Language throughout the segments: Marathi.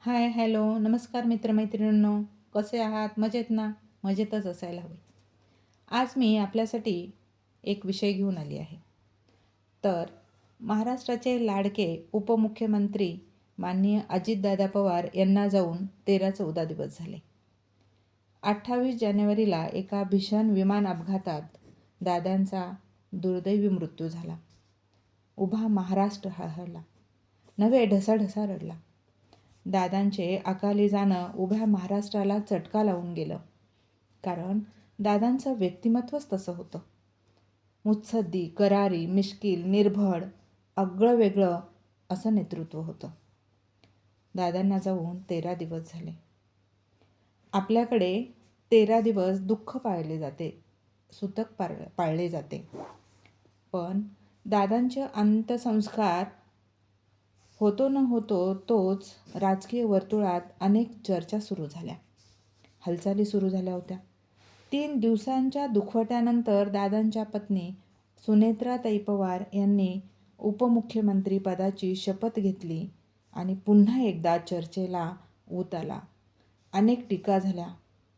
हाय, हॅलो, नमस्कार मित्रमैत्रिणींनो. कसे आहात? मजेत ना? मजेतच असायला हवे. आज मी आपल्यासाठी एक विषय घेऊन आली आहे. तर महाराष्ट्राचे लाडके उपमुख्यमंत्री माननीय अजितदादा पवार यांना जाऊन 13-14 दिवस झाले. 28 जानेवारीला एका भीषण विमान अपघातात दादांचा दुर्दैवी मृत्यू झाला. उभा महाराष्ट्र हळहळला, नव्हे ढसाढसा रडला. दादांचे अकाली जाणं उभ्या महाराष्ट्राला चटका लावून गेलं. कारण दादांचं व्यक्तिमत्वच तसं होतं. मुत्सद्दी, करारी, मिश्कील, निर्भड, आगळं वेगळं असं नेतृत्व होतं. दादांना जाऊन 13 दिवस झाले. आपल्याकडे 13 दिवस दुःख पाळले जाते, सुतक पाळले जाते. पण दादांचे अंत्यसंस्कार होतो न होतो तोच राजकीय वर्तुळात अनेक चर्चा सुरू झाल्या, हालचाली सुरू झाल्या होत्या. 3 दिवसांच्या दुखवट्यानंतर दादांच्या पत्नी सुनेत्राताई पवार यांनी उपमुख्यमंत्रीपदाची शपथ घेतली आणि पुन्हा एकदा चर्चेला ऊत आला. अनेक टीका झाल्या.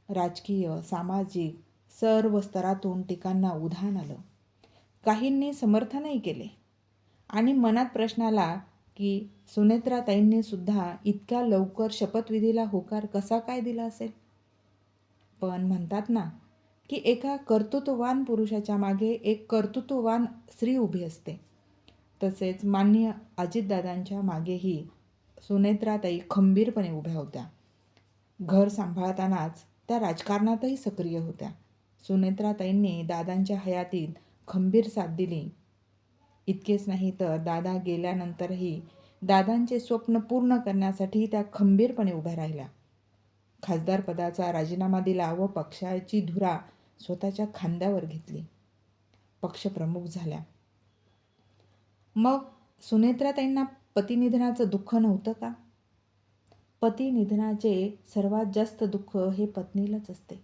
राजकीय, सामाजिक सर्व स्तरातून टीकांना उधाण आलं. काहींनी समर्थनही केले आणि मनात प्रश्न आला की सुनेत्राताईंनी सुद्धा इतक्या लवकर शपथविधीला होकार कसा काय दिला असेल. पण म्हणतात ना की एका कर्तृत्ववान पुरुषाच्या मागे एक कर्तृत्ववान स्त्री उभी असते. तसेच माननीय अजितदादांच्या मागेही सुनेत्राताई खंबीरपणे उभ्या होत्या. घर सांभाळतानाच त्या राजकारणातही सक्रिय होत्या. सुनेत्राताईंनी दादांच्या हयातीत खंबीर साथ दिली. इतकेच नाही तर दादा गेल्यानंतरही दादांचे स्वप्न पूर्ण करण्यासाठी त्या खंबीरपणे उभ्या राहिल्या. खासदारपदाचा राजीनामा दिला व पक्षाची धुरा स्वतःच्या खांद्यावर घेतली. पक्षप्रमुख झाल्या. मग सुनेत्राताईंना पतिनिधनाचं दुःख नव्हतं का? पतिनिधनाचे सर्वात जास्त दुःख हे पत्नीलाच असते.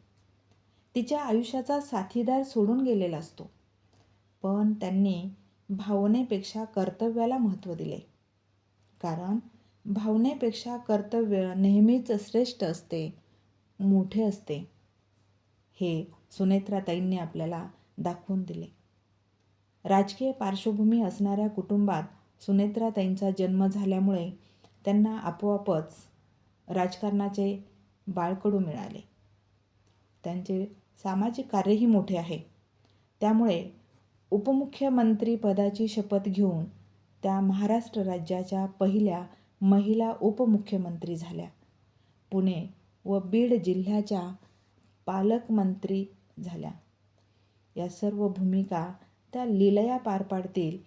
तिच्या आयुष्याचा साथीदार सोडून गेलेला असतो. पण त्यांनी भावनेपेक्षा कर्तव्याला महत्त्व दिले. कारण भावनेपेक्षा कर्तव्य नेहमीच श्रेष्ठ असते, मोठे असते. हे सुनेत्राताईंनी आपल्याला दाखवून दिले. राजकीय पार्श्वभूमी असणाऱ्या कुटुंबात सुनेत्राताईंचा जन्म झाल्यामुळे त्यांना आपोआपच राजकारणाचे बाळकडू मिळाले. त्यांचे सामाजिक कार्यही मोठे आहे. त्यामुळे उपमुख्यमंत्रीपदाची शपथ घेऊन त्या महाराष्ट्र राज्याच्या पहिल्या महिला उपमुख्यमंत्री झाल्या. पुणे व बीड जिल्ह्याच्या पालकमंत्री झाल्या. या सर्व भूमिका त्या लीलया पार पाडतील